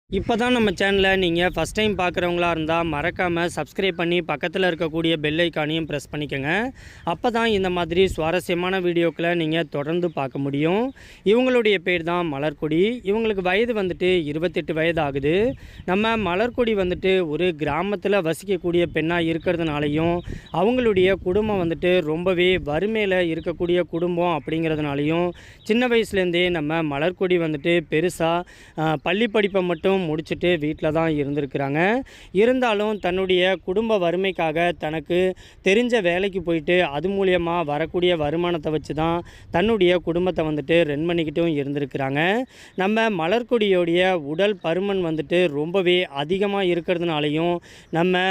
இப்போ தான் நம்ம சேனலை நீங்கள் ஃபஸ்ட் டைம் பார்க்குறவங்களா இருந்தால் மறக்காமல் சப்ஸ்கிரைப் பண்ணி பக்கத்தில் இருக்கக்கூடிய பெல் ஐக்கானையும் ப்ரெஸ் பண்ணிக்கோங்க. அப்போ தான் இந்த மாதிரி சுவாரஸ்யமான வீடியோக்களை நீங்கள் தொடர்ந்து பார்க்க முடியும். இவங்களுடைய பேர் தான் மலர்கொடி. இவங்களுக்கு வயது வந்துட்டு 28 வயது ஆகுது. நம்ம மலர்கொடி வந்துட்டு ஒரு கிராமத்தில் வசிக்கக்கூடிய பெண்ணாக இருக்கிறதுனாலையும், அவங்களுடைய குடும்பம் வந்துட்டு ரொம்பவே வறுமையில் இருக்கக்கூடிய குடும்பம் அப்படிங்கிறதுனாலையும், சின்ன வயசுலேருந்தே நம்ம மலர்கொடி வந்துட்டு பெருசாக பள்ளி படிப்பை மட்டும் முடிச்சுட்டு வீட்டில் தான் இருந்திருக்கிறாங்க. இருந்தாலும் தன்னுடைய குடும்ப வறுமைக்காக தனக்கு தெரிஞ்ச வேலைக்கு போயிட்டு அது மூலியமாக வரக்கூடிய வருமானத்தை வச்சு தான் தன்னுடைய குடும்பத்தை வந்துட்டு ரன் பண்ணிக்கிட்டும் இருந்திருக்கிறாங்க. நம்ம மலர்கொடியோடைய உடல் பருமன் வந்துட்டு ரொம்பவே அதிகமாக இருக்கிறதுனாலையும், நம்ம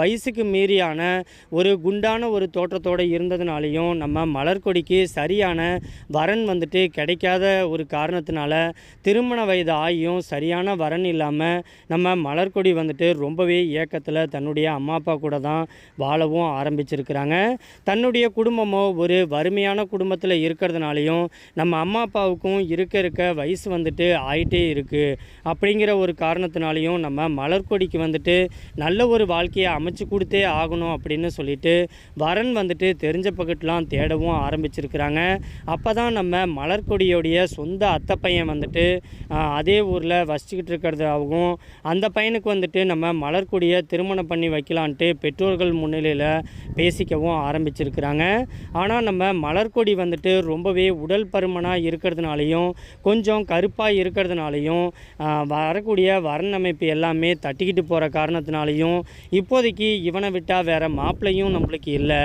வயசுக்கு மீறியான ஒரு குண்டான ஒரு தோற்றத்தோடு இருந்ததுனாலையும், நம்ம மலர்கொடிக்கு சரியான வரன் வந்துட்டு கிடைக்காத ஒரு காரணத்தினால திருமண வயது ஆகியும் சரியான வரன் இல்லாமல் நம்ம மலர்கொடி வந்துட்டு ரொம்பவே ஏக்கத்தில் தன்னுடைய அம்மா அப்பா கூட தான் வாழவும் ஆரம்பிச்சிருக்கிறாங்க. தன்னுடைய குடும்பமோ ஒரு வறுமையான குடும்பத்தில் இருக்கிறதுனாலையும், நம்ம அம்மா அப்பாவுக்கும் இருக்க வயசு வந்துட்டு ஆயிட்டே இருக்குது அப்படிங்கிற ஒரு காரணத்தினாலையும், நம்ம மலர்கொடிக்கு வந்துட்டு நல்ல ஒரு வாழ்க்கையை அமைச்சு கொடுத்தே ஆகணும் அப்படின்னு சொல்லிட்டு வரன் வந்துட்டு தெரிஞ்ச பக்கத்துலாம் தேடவும் ஆரம்பிச்சிருக்கிறாங்க. அப்போ தான் நம்ம மலர்கொடியோடைய சொந்த அத்தை பையன் வந்துட்டு அதே ஊரில் வசிச்சுக்கிட்டு இருக்கிறதாகவும், அந்த பையனுக்கு வந்துட்டு நம்ம மலர்கொடியை திருமணம் பண்ணி வைக்கலான்ட்டு பெற்றோர்கள் முன்னிலையில் பேசிக்கவும் ஆரம்பிச்சிருக்கிறாங்க. ஆனால் நம்ம மலர்கொடி வந்துட்டு ரொம்பவே உடல் பருமனாக இருக்கிறதுனாலையும், கொஞ்சம் கருப்பாக இருக்கிறதுனாலையும், வரக்கூடிய வரன் அமைப்பு எல்லாமே தட்டிக்கிட்டு போகிற காரணத்தினாலையும், இப்போதைக்கு இவனை விட்டால் வேறு மாப்பிள்ளையும் நம்மளுக்கு இல்லை,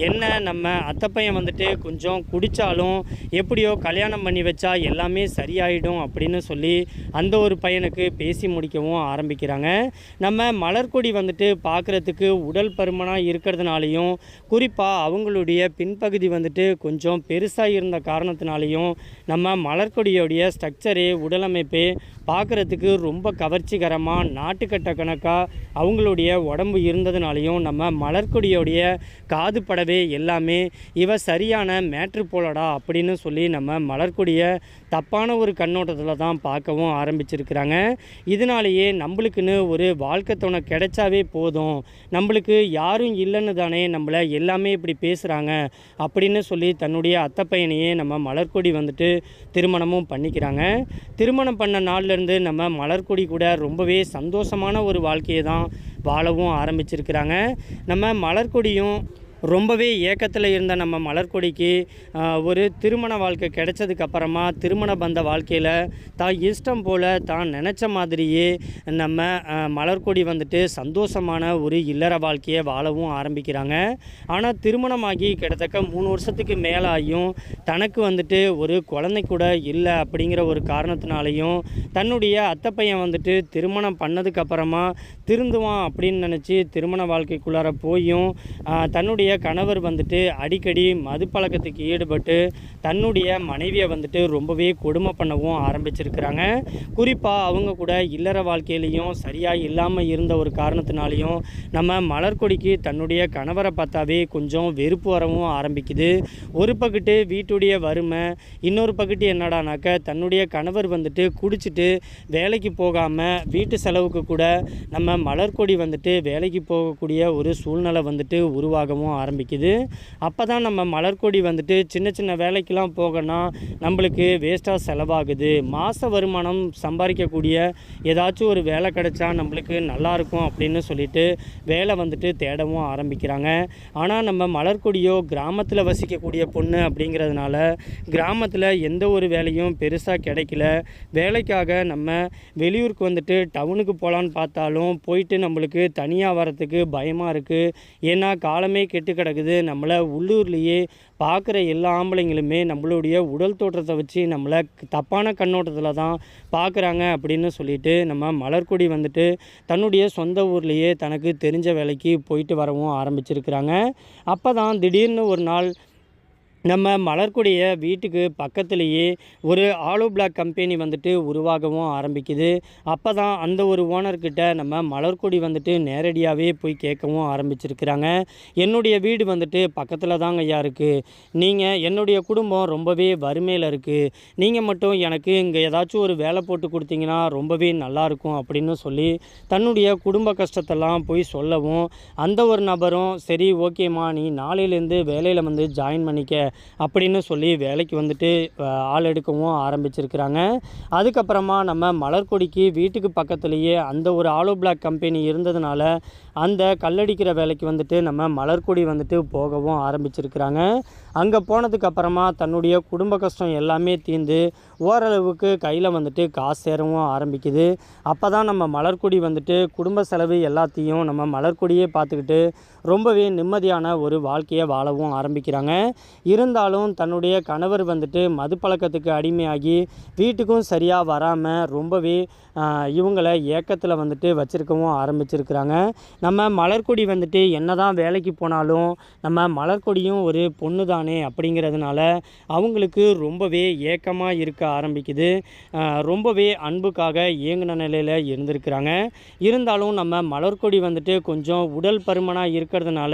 என்ன நம்ம அத்தை பையன் வந்துட்டு கொஞ்சம் குடித்தாலும் எப்படியோ கல்யாணம் பண்ணி வச்சா எல்லாமே சரியாயிடும் அப்படின்னு சொல்லி அந்த ஒரு பையனுக்கு பேசி முடிக்கவும் ஆரம்பிக்கிறாங்க. நம்ம மலர்கொடி வந்துட்டு பார்க்குறதுக்கு உடல் பருமனாக இருக்கிறதுனாலையும், குறிப்பாக அவங்களுடைய பின்பகுதி வந்துட்டு கொஞ்சம் பெருசாக இருந்த காரணத்தினாலையும், நம்ம மலர்கொடியோடைய ஸ்ட்ரக்சரே உடலமைப்பே பார்க்குறதுக்கு ரொம்ப கவர்ச்சிகரமாக நாட்டுக்கட்ட கணக்காக அவங்களுடைய உடம்பு இருந்ததுனாலையும், நம்ம மலர்கொடியோடைய காது படவே எல்லாமே இவ சரியான மேட்ரு போலடா அப்படின்னு சொல்லி நம்ம மலர்கொடியை தப்பான ஒரு கண்ணோட்டத்தில் தான் பார்க்கவும் ஆரம்பிச்சிருக்கிறாங்க. இதனாலேயே நம்மளுக்குன்னு ஒரு வாழ்க்கை துணை கிடைச்சாவே போதும், நம்மளுக்கு யாரும் இல்லைன்னு தானே நம்மளை எல்லாமே இப்படி பேசுகிறாங்க அப்படின்னு சொல்லி தன்னுடைய அத்தை பையனையே நம்ம மலர்கொடி வந்துட்டு திருமணமும் பண்ணிக்கிறாங்க. திருமணம் பண்ண நாள்லேருந்து நம்ம மலர்கொடி கூட ரொம்பவே சந்தோஷமான ஒரு வாழ்க்கையை தான் வாழவும் ஆரம்பிச்சிருக்கிறாங்க. நம்ம மலர்கொடியும் ரொம்பவே ஏக்கத்தில் இருந்த நம்ம மலர்கொடிக்கு ஒரு திருமண வாழ்க்கை கிடைச்சதுக்கப்புறமா திருமண பந்த வாழ்க்கையில் தான் இஷ்டம் போல் தான் நினச்ச மாதிரியே நம்ம மலர்கொடி வந்துட்டு சந்தோஷமான ஒரு இல்லற வாழ்க்கையை வாழவும் ஆரம்பிக்கிறாங்க. ஆனால் திருமணமாகி கிட்டத்தட்ட 3 வருஷத்துக்கு மேலாகியும் தனக்கு வந்துட்டு ஒரு குழந்தை கூட இல்லை அப்படிங்கிற ஒரு காரணத்தினாலையும், தன்னுடைய அத்தை பையன் வந்துட்டு திருமணம் பண்ணதுக்கப்புறமா திருந்துவான் அப்படின்னு நினச்சி திருமண வாழ்க்கைக்குள்ளார போயும் தன்னுடைய கணவர் வந்துட்டு அடிக்கடி மது பழக்கத்துக்கு ஈடுபட்டு தன்னுடைய மனைவியை வந்துட்டு ரொம்பவே கொடுமை பண்ணவும் ஆரம்பிச்சிருக்கிறாங்க. குறிப்பாக அவங்க கூட இல்லற வாழ்க்கையிலையும் சரியாக இல்லாமல் இருந்த ஒரு காரணத்தினாலையும் நம்ம மலர்கொடிக்கு தன்னுடைய கணவரை பார்த்தாவே கொஞ்சம் வெறுப்பு வரவும் ஆரம்பிக்குது. ஒரு பக்கத்து வீட்டுடைய வறுமை, இன்னொரு பக்கத்து என்னடானாக்க தன்னுடைய கணவர் வந்துட்டு குடிச்சிட்டு வேலைக்கு போகாமல் வீட்டு செலவுக்கு கூட நம்ம மலர்கொடி வந்துட்டு வேலைக்கு போகக்கூடிய ஒரு சூழ்நிலை வந்துட்டு உருவாகவும் ஆரம்பிக்குது. அப்போ தான் நம்ம மலர்கொடி வந்துட்டு சின்ன சின்ன வேலைக்கெல்லாம் போகனா நம்மளுக்கு வேஸ்ட்டாக செலவாகுது, மாத வருமானம் சம்பாதிக்கக்கூடிய ஏதாச்சும் ஒரு வேலை கிடைச்சா நம்மளுக்கு நல்லாயிருக்கும் அப்படின்னு சொல்லிட்டு வேலை வந்துட்டு தேடவும் ஆரம்பிக்கிறாங்க. ஆனால் நம்ம மலர்கொடியோ கிராமத்தில் வசிக்கக்கூடிய பொண்ணு அப்படிங்கிறதுனால கிராமத்தில் எந்த ஒரு வேலையும் பெருசாக கிடைக்கல. வேலைக்காக நம்ம வெளியூருக்கு வந்துட்டு டவுனுக்கு போகலான்னு பார்த்தாலும் போயிட்டு நம்மளுக்கு தனியாக வரத்துக்கு பயமாக இருக்குது. ஏன்னா காலமே கெட்டு கிடக்குது. நம்மளை உள்ளூர்லேயே பார்க்குற எல்லா ஆம்பளைங்களுமே நம்மளுடைய உடல் தோற்றத்தை வச்சு நம்மளை தப்பான கண்ணோட்டத்தில் தான் பார்க்குறாங்க அப்படின்னு சொல்லிட்டு நம்ம மலர்கொடி வந்துட்டு தன்னுடைய சொந்த ஊர்லேயே தனக்கு தெரிஞ்ச வேலைக்கு போயிட்டு வரவும் ஆரம்பிச்சிருக்கிறாங்க. அப்போ தான் திடீர்னு ஒரு நாள் நம்ம மலர்கொடிய வீட்டுக்கு பக்கத்துலேயே ஒரு ஆலோ பிளாக் கம்பெனி வந்துட்டு உருவாகவும் ஆரம்பிக்குது. அப்போ தான் அந்த ஒரு ஓனர்கிட்ட நம்ம மலர்கொடி வந்துட்டு நேரடியாகவே போய் கேட்கவும் ஆரம்பிச்சிருக்கிறாங்க. என்னுடைய வீடு வந்துட்டு பக்கத்தில் தாங்க ஐயா இருக்குது. நீங்கள் என்னுடைய குடும்பம் ரொம்பவே வறுமையில் இருக்குது. நீங்கள் மட்டும் எனக்கு இங்கே ஏதாச்சும் ஒரு வேலை போட்டு கொடுத்தீங்கன்னா ரொம்பவே நல்லாயிருக்கும் அப்படின்னு சொல்லி தன்னுடைய குடும்ப கஷ்டத்தெல்லாம் போய் சொல்லவும், அந்த ஒரு நபரும் சரி ஓகேம்மா நீ நாளையிலேருந்து வேலையில் வந்து ஜாயின் பண்ணிக்க அப்படின்னு சொல்லி வேலைக்கு வந்துட்டு ஆள் எடுக்கவும் ஆரம்பிச்சிருக்கிறாங்க. அதுக்கப்புறமா நம்ம மலர்கொடிக்கு வீட்டுக்கு பக்கத்துலேயே அந்த ஒரு ஆலோ பிளாக் கம்பெனி இருந்ததுனால அந்த கல்லடிக்கிற வேலைக்கு வந்துட்டு நம்ம மலர்கொடி வந்துட்டு போகவும் ஆரம்பிச்சிருக்கிறாங்க. அங்கே போனதுக்கப்புறமா தன்னுடைய குடும்ப கஷ்டம் எல்லாமே தீர்ந்து ஓரளவுக்கு கையில் வந்துட்டு காசு சேரவும் ஆரம்பிக்குது. அப்போ தான் நம்ம மலர்கொடி வந்துட்டு குடும்ப செலவு எல்லாத்தையும் நம்ம மலர்கொடியே பார்த்துக்கிட்டு ரொம்பவே நிம்மதியான ஒரு வாழ்க்கையை வாழவும் ஆரம்பிக்கிறாங்க. இருந்தாலும் தன்னுடைய கணவர் வந்துட்டு மது பழக்கத்துக்கு அடிமையாகி வீட்டுக்கும் சரியாக வராமல் ரொம்பவே இவங்களை ஏக்கத்தில் வந்துட்டு வச்சுருக்கவும் ஆரம்பிச்சிருக்கிறாங்க. நம்ம மலர்கொடி வந்துட்டு என்ன தான் வேலைக்கு போனாலும் நம்ம மலர்கொடியும் ஒரு பொண்ணு தானே அப்படிங்கிறதுனால அவங்களுக்கு ரொம்பவே ஏக்கமாக இருக்க ஆரம்பிக்குது. ரொம்பவே அன்புக்காக ஏங்கின நிலையில் இருந்திருக்கிறாங்க. இருந்தாலும் நம்ம மலர்கொடி வந்துட்டு கொஞ்சம் உடல் பருமனாக இருக்கிறதுனால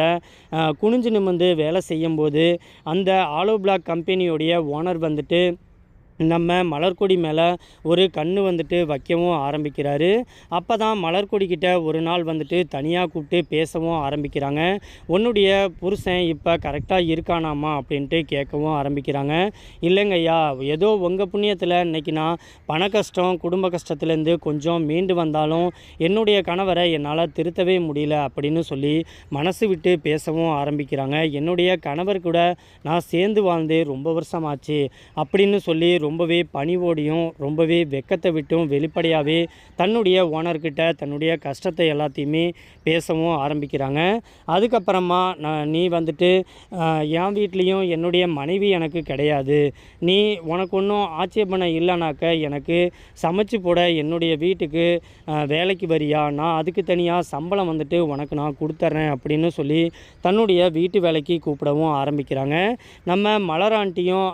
குனிஞ்சு நிமிர்ந்து வேலை செய்யும்போது அந்த ஆலோ பிளாக் கம்பெனியோடைய ஓனர் வந்துட்டு நம்ம மலர்கொடி மேலே ஒரு கண் வந்துட்டு வைக்கவும் ஆரம்பிக்கிறாரு. அப்போ தான் மலர்கொடிக்கிட்ட ஒரு நாள் வந்துட்டு தனியாக கூப்பிட்டு பேசவும் ஆரம்பிக்கிறாங்க. உன்னுடைய புருஷன் இப்போ கரெக்டாக இருக்கானாமா அப்படின்ட்டு கேட்கவும் ஆரம்பிக்கிறாங்க. இல்லைங்க ஐயா, ஏதோ உங்கள் புண்ணியத்தில் இன்றைக்கி நான் பண கஷ்டம் குடும்ப கஷ்டத்துலேருந்து கொஞ்சம் மீண்டு வந்தாலும் என்னுடைய கணவரை என்னால் திருத்தவே முடியல அப்படின்னு சொல்லி மனசு விட்டு பேசவும் ஆரம்பிக்கிறாங்க. என்னுடைய கணவர் கூட நான் சேர்ந்து வாழ்ந்து ரொம்ப வருஷமாச்சு அப்படின்னு சொல்லி ரொம்பவே பணிவோடையும் ரொம்பவே வெக்கத்தை விட்டும் வெளிப்படையாகவே தன்னுடைய ஓனர்கிட்ட தன்னுடைய கஷ்டத்தை எல்லாத்தையுமே பேசவும் ஆரம்பிக்கிறாங்க. அதுக்கப்புறமா நீ வந்துட்டு என் வீட்லேயும் என்னுடைய மனைவி எனக்கு கிடையாது, நீ உனக்கு ஒன்றும் ஆட்சேபனை இல்லைனாக்க எனக்கு சமைச்சு போட என்னுடைய வீட்டுக்கு வேலைக்கு வரியா, நான் அதுக்கு தனியாக சம்பளம் வந்துட்டு உனக்கு நான் கொடுத்துட்றேன் அப்படின்னு சொல்லி தன்னுடைய வீட்டு வேலைக்கு கூப்பிடவும் ஆரம்பிக்கிறாங்க. நம்ம மலராண்டியும்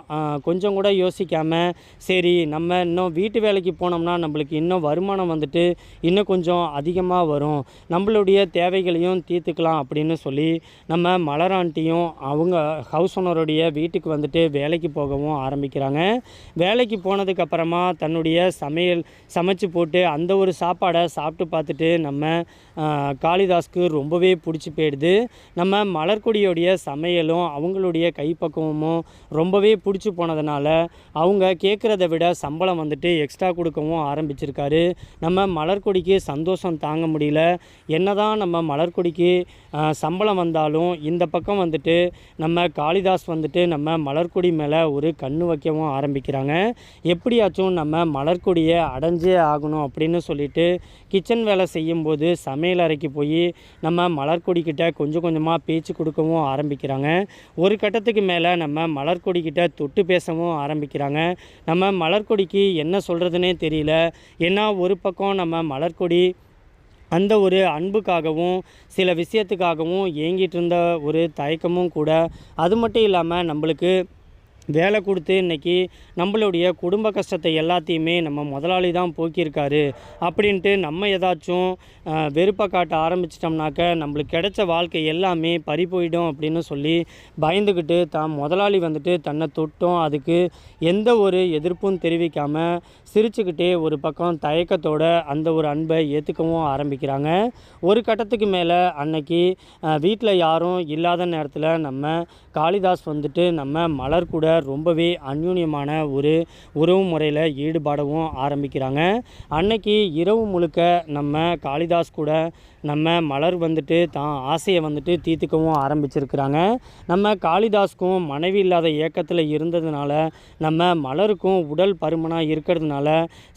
கொஞ்சம் கூட யோசிக்காமல் சரி நம்ம இன்னும் வீட்டு வேலைக்கு போனோம்னா நம்மளுக்கு இன்னும் வருமானம் வந்துட்டு இன்னும் கொஞ்சம் அதிகமாக வரும், நம்மளுடைய தேவைகளையும் தீர்த்துக்கலாம் அப்படின்னு சொல்லி நம்ம மலராண்டியும் அவங்க ஹவுஸ் ஓனருடைய வீட்டுக்கு வந்துட்டு வேலைக்கு போகவும் ஆரம்பிக்கிறாங்க. வேலைக்கு போனதுக்கப்புறமா தன்னுடைய சமைச்சு போட்டு அந்த ஒரு சாப்பாடை சாப்பிட்டு பார்த்துட்டு நம்ம காளிதாஸ்க்கு ரொம்பவே பிடிச்சி போயிடுது. நம்ம மலர்கொடியோடைய சமையலும் அவங்களுடைய கைப்பக்குவமும் ரொம்பவே பிடிச்சி போனதுனால அவங்க கேட்குறத விட சம்பளம் வந்துட்டு எக்ஸ்ட்ரா கொடுக்கவும் ஆரம்பிச்சிருக்காரு. நம்ம மலர்கொடிக்கு சந்தோஷம் தாங்க முடியல. என்னதான் நம்ம மலர்கொடிக்கு சம்பளம் வந்தாலும் இந்த பக்கம் வந்துட்டு நம்ம காளிதாஸ் வந்துட்டு நம்ம மலர்கொடி மேலே ஒரு கண்ணு வைக்கவும் ஆரம்பிக்கிறாங்க. எப்படியாச்சும் நம்ம மலர்கொடியை அடைஞ்சே ஆகணும் அப்படின்னு சொல்லிட்டு கிச்சன் வேலை செய்யும்போது சமையல் அறைக்கு போய் நம்ம மலர்கொடிக்கிட்ட கொஞ்சம் கொஞ்சமாக பேச்சு கொடுக்கவும் ஆரம்பிக்கிறாங்க. ஒரு கட்டத்துக்கு மேலே நம்ம மலர்கொடிக்கிட்ட தொட்டு பேசவும் ஆரம்பிக்கிறாங்க. நம்ம மலர்கொடிக்கு என்ன சொல்கிறதுனே தெரியல. ஏன்னா ஒரு பக்கம் நம்ம மலர்கொடி அந்த ஒரு அன்புக்காகவும் சில விஷயத்துக்காகவும் ஏங்கிட்டு இருந்த ஒரு தயக்கமும் கூட. அது மட்டும் இல்லாமல் நம்மளுக்கு வேலை கொடுத்து இன்றைக்கி நம்மளுடைய குடும்ப கஷ்டத்தை எல்லாத்தையுமே நம்ம முதலாளி தான் போக்கியிருக்காரு அப்படின்ட்டு நம்ம ஏதாச்சும் வெறுப்பை காட்ட ஆரம்பிச்சிட்டோம்னாக்க நம்மளுக்கு கிடைச்ச வாழ்க்கை எல்லாமே பறி போயிடும் அப்படின்னு சொல்லி பயந்துக்கிட்டு தான் முதலாளி வந்துட்டு தன்னை தொட்டும் அதுக்கு எந்த ஒரு எதிர்ப்பும் தெரிவிக்காமல் சிரிச்சுக்கிட்டே ஒரு பக்கம் தயக்கத்தோட அந்த ஒரு அன்பை ஏற்றுக்கவும் ஆரம்பிக்கிறாங்க. ஒரு கட்டத்துக்கு மேலே அன்னைக்கு வீட்டில் யாரும் இல்லாத நேரத்தில் நம்ம காளிதாஸ் வந்துட்டு நம்ம மலர் கூட ரொம்பவே அந்யூன்யமான ஒரு உறவு முறையில் ஈடுபடவும் ஆரம்பிக்கிறாங்க. அன்னைக்கு இரவு முழுக்க நம்ம காளிதாஸ் கூட நம்ம மலர் வந்துட்டு தான் ஆசையை வந்துட்டு தீர்த்துக்கவும் ஆரம்பிச்சிருக்கிறாங்க. நம்ம காளிதாஸ்க்கும் மனைவி இல்லாத ஏக்கத்தில் இருந்ததுனால நம்ம மலருக்கும் உடல் பருமனாக இருக்கிறதுனால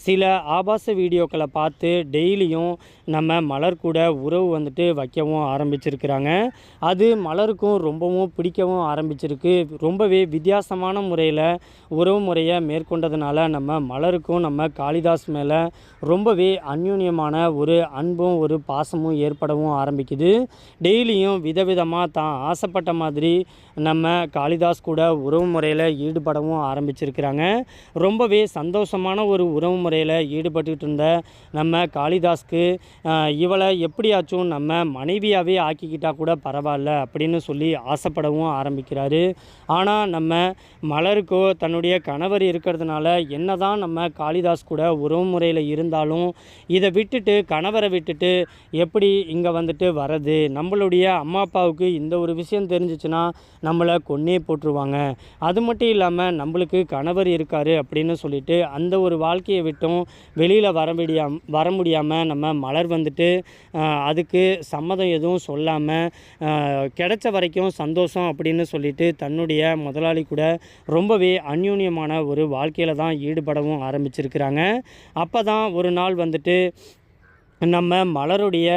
சில ஆபாச வீடியோக்களை பார்த்து டெய்லியும் நம்ம மலர் கூட உறவு வந்துட்டு வைக்கவும் ஆரம்பிச்சிருக்கிறாங்க. அது மலருக்கும் ரொம்பவும் பிடிக்கவும் ஆரம்பிச்சிருக்கு. ரொம்பவே வித்தியாசமான சந்தோஷமான முறையில் உறவு முறையை மேற்கொண்டதுனால நம்ம மலருக்கும் நம்ம காளிதாஸ் மேலே ரொம்பவே அந்யூன்யமான ஒரு அன்பும் ஒரு பாசமும் ஏற்படவும் ஆரம்பிக்குது. டெய்லியும் விதவிதமாக தான் ஆசைப்பட்ட மாதிரி நம்ம காளிதாஸ் கூட உறவு முறையில் ஈடுபடவும் ஆரம்பிச்சிருக்கிறாங்க. ரொம்பவே சந்தோஷமான ஒரு உறவு முறையில் ஈடுபட்டுட்டு இருந்த நம்ம காளிதாஸ்க்கு இவளை எப்படியாச்சும் நம்ம மனைவியாகவே ஆக்கிக்கிட்டால் கூட பரவாயில்ல அப்படின்னு சொல்லி ஆசைப்படவும் ஆரம்பிக்கிறாரு. ஆனால் நம்ம மலருக்கோ தன்னுடைய கணவர் இருக்கிறதுனால என்ன தான் நம்ம காளிதாஸ் கூட உறவு முறையில் இருந்தாலும் இதை விட்டுட்டு கணவரை விட்டுட்டு எப்படி இங்கே வந்துட்டு வரது, நம்மளுடைய அம்மா அப்பாவுக்கு இந்த ஒரு விஷயம் தெரிஞ்சிச்சுன்னா நம்மளை கொன்னே போட்டுருவாங்க, அது மட்டும் இல்லாமல் நம்மளுக்கு கணவர் இருக்கார் அப்படின்னு சொல்லிட்டு அந்த ஒரு வாழ்க்கையை விட்டும் வெளியில் வர முடியாமல் நம்ம மலர் வந்துட்டு அதுக்கு சம்மதம் எதுவும் சொல்லாமல் கிடைச்ச வரைக்கும் சந்தோஷம் அப்படின்னு சொல்லிட்டு தன்னுடைய முதலாளி கூட ரொம்பவே அந்யூன்யமான ஒரு வாழ்க்கையில் தான் ஈடுபடவும் ஆரம்பிச்சிருக்கிறாங்க. அப்போ தான் ஒரு நாள் வந்துட்டு நம்ம மலருடைய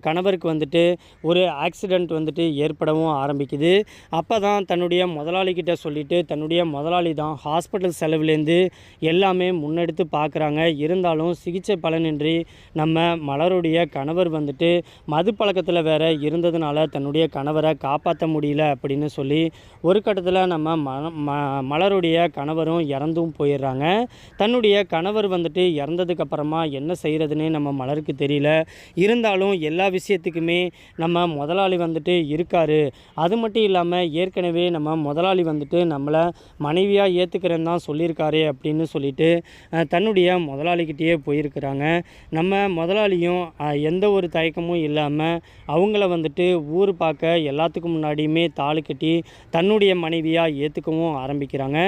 கணவருக்கு வந்துட்டு ஒரு ஆக்சிடெண்ட் வந்துட்டு ஏற்படவும் ஆரம்பிக்குது. அப்போ தான் தன்னுடைய முதலாளிகிட்ட சொல்லிவிட்டு தன்னுடைய முதலாளி தான் ஹாஸ்பிட்டல் செலவுலேருந்து எல்லாமே முன்னெடுத்து பார்க்குறாங்க. இருந்தாலும் சிகிச்சை பலனின்றி நம்ம மலருடைய கணவர் வந்துட்டு மது பழக்கத்தில் வேறு இருந்ததுனால தன்னுடைய கணவரை காப்பாற்ற முடியல அப்படின்னு சொல்லி ஒரு கட்டத்தில் நம்ம மலருடைய கணவரும் இறந்தும் போயிடுறாங்க. தன்னுடைய கணவர் வந்துட்டு இறந்ததுக்கப்புறமா என்ன செய்கிறதுனே நம்ம மலருக்கு தெரியல. இருந்தாலும் எல்லா விஷயத்துக்குமே நம்ம முதலாளி வந்துட்டு இருக்கார். அது மட்டும் இல்லாமல் ஏற்கனவே நம்ம முதலாளி வந்துட்டு நம்மளை மனைவியாக ஏற்றுக்கிறேன்னு தான் சொல்லியிருக்காரு அப்படின்னு சொல்லிட்டு தன்னுடைய முதலாளிக்கிட்டேயே போயிருக்கிறாங்க. நம்ம முதலாளியும் எந்த ஒரு தயக்கமும் இல்லாமல் அவங்கள வந்துட்டு ஊர் பார்க்க எல்லாத்துக்கும் முன்னாடியுமே தாலி கட்டி தன்னுடைய மனைவியாக ஏற்றுக்கவும் ஆரம்பிக்கிறாங்க.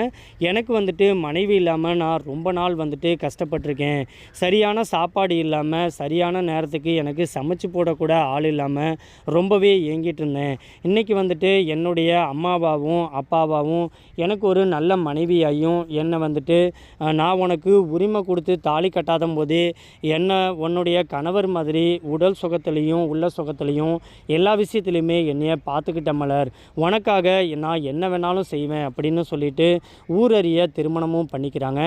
எனக்கு வந்துட்டு மனைவி இல்லாமல் நான் ரொம்ப நாள் வந்துட்டு கஷ்டப்பட்டிருக்கேன். சரியான சாப்பாடு இல்லாமல் சரியான நேரத்துக்கு எனக்கு சமைச்சு போடக்கூட ஆள் இல்லாமல் ரொம்பவே ஏங்கிட்டு இருந்தேன். இன்றைக்கி வந்துட்டு என்னுடைய அம்மாவாகவும் அப்பாவாகவும் எனக்கு ஒரு நல்ல மனைவியாயும் என்னை வந்துட்டு நான் உனக்கு உரிமை கொடுத்து தாலி கட்டாத போதே என்னை உன்னுடைய கணவர் மாதிரி உடல் சுகத்துலேயும் உள்ள சுகத்துலேயும் எல்லா விஷயத்துலையுமே என்னைய பார்த்துக்கிட்ட மலர், உனக்காக நான் என்ன வேணாலும் செய்வேன் அப்படின்னு சொல்லிட்டு ஊரறிய திருமணமும் பண்ணிக்கிறாங்க.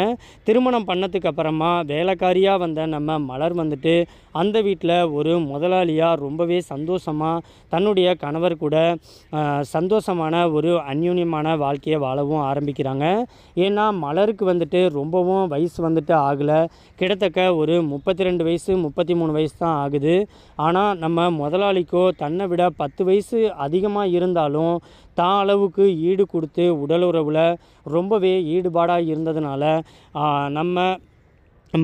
திருமணம் பண்ணதுக்கு அப்புறமா வேலைக்காரியாக வந்த நம்ம மலர் வந்துட்டு அந்த வீட்டில் ஒரு முதலாளியாக ரொம்பவே சந்தோஷமாக தன்னுடைய கணவர் கூட சந்தோஷமான ஒரு அந்யூன்யமான வாழ்க்கையை வாழவும் ஆரம்பிக்கிறாங்க. ஏன்னா மலருக்கு வந்துட்டு ரொம்பவும் வயசு வந்துட்டு ஆகலை. கிட்டத்தட்ட ஒரு 32 வயசு 33 வயசு தான் ஆகுது. ஆனால் நம்ம முதலாளிக்கோ தன்னை விட 10 வயசு அதிகமாக இருந்தாலும் தான் அளவுக்கு ஈடு கொடுத்து உடலுறவில் ரொம்பவே ஈடுபாடாக இருந்ததுனால நம்ம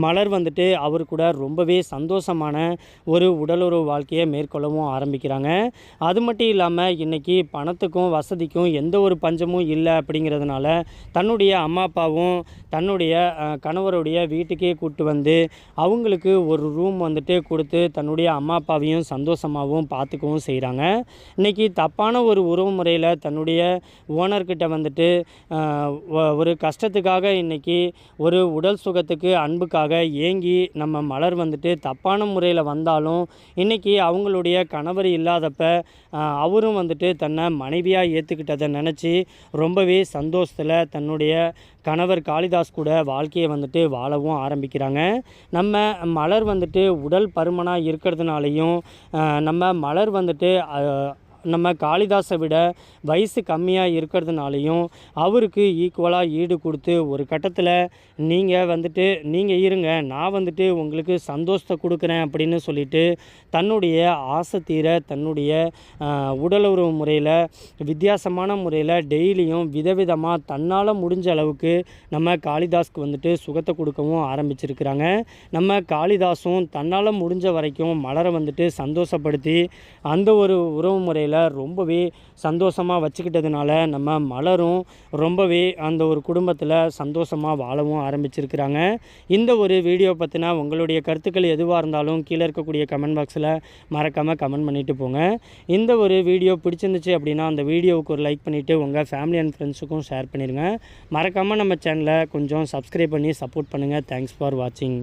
மலர் வந்துட்டு அவர் கூட ரொம்பவே சந்தோஷமான ஒரு உடலுறவு வாழ்க்கையை மேற்கொள்ளவும் ஆரம்பிக்கிறாங்க. அது மட்டும் இல்லாமல் இன்றைக்கி பணத்துக்கும் வசதிக்கும் எந்த ஒரு பஞ்சமும் இல்லை அப்படிங்கிறதுனால தன்னுடைய அம்மா அப்பாவும் தன்னுடைய கணவருடைய வீட்டுக்கே கூப்பிட்டு வந்து அவங்களுக்கு ஒரு ரூம் வந்துட்டு கொடுத்து தன்னுடைய அம்மா அப்பாவையும் சந்தோஷமாகவும் பார்த்துக்கவும் செய்கிறாங்க. இன்றைக்கி தப்பான ஒரு உறவு முறையில் தன்னுடைய ஓனர்கிட்ட வந்துட்டு ஒரு கஷ்டத்துக்காக இன்றைக்கி ஒரு உடல் சுகத்துக்கு அன்புக்கு ஏங்கி நம்ம மலர் வந்துட்டு தப்பான முறையில் வந்தாலும் இன்றைக்கி அவங்களுடைய கணவர் இல்லாதப்ப அவரும் வந்துட்டு தன்னை மனைவியாக ஏற்றுக்கிட்டதை நினச்சி ரொம்பவே சந்தோஷத்தில் தன்னுடைய கணவர் காளிதாஸ் கூட வாழ்க்கையை வந்துட்டு வாழவும் ஆரம்பிக்கிறாங்க. நம்ம மலர் வந்துட்டு உடல் பருமனாக இருக்கிறதுனாலையும் நம்ம மலர் வந்துட்டு நம்ம காளிதாஸை விட வயசு கம்மியாக இருக்கிறதுனாலையும் அவருக்கு ஈக்குவலாக ஈடு கொடுத்து ஒரு கட்டத்தில் நீங்கள் இருங்க, நான் வந்துட்டு உங்களுக்கு சந்தோஷத்தை கொடுக்குறேன் அப்படின்னு சொல்லிட்டு தன்னுடைய ஆசை தீர தன்னுடைய உடலுறவு முறையில் வித்தியாசமான முறையில் டெய்லியும் விதவிதமாக தன்னால் முடிஞ்ச அளவுக்கு நம்ம காளிதாஸ்க்கு வந்துட்டு சுகத்தை கொடுக்கவும் ஆரம்பிச்சிருக்கிறாங்க. நம்ம காளிதாஸும் தன்னால் முடிஞ்ச வரைக்கும் மலரை வந்துட்டு சந்தோஷப்படுத்தி அந்த ஒரு உறவு முறையில் ரொம்பவே சந்தோஷமாக வச்சுக்கிட்டதுனால நம்ம மலரும் ரொம்பவே அந்த ஒரு குடும்பத்தில் சந்தோஷமாக வாழவும் ஆரம்பிச்சிருக்கிறாங்க. இந்த ஒரு வீடியோ பற்றினா உங்களுடைய கருத்துக்கள் எதுவாக இருந்தாலும் கீழே இருக்கக்கூடிய கமெண்ட் பாக்ஸில் மறக்காமல் கமெண்ட் பண்ணிவிட்டு போங்க. இந்த ஒரு வீடியோ பிடிச்சிருந்துச்சு அப்படின்னா அந்த வீடியோவுக்கு ஒரு லைக் பண்ணிவிட்டு உங்கள் ஃபேமிலி அண்ட் ஃப்ரெண்ட்ஸுக்கும் ஷேர் பண்ணிடுங்க. மறக்காமல் நம்ம சேனலை கொஞ்சம் சப்ஸ்கிரைப் பண்ணி சப்போர்ட் பண்ணுங்கள். தேங்க்ஸ் ஃபார் வாட்சிங்.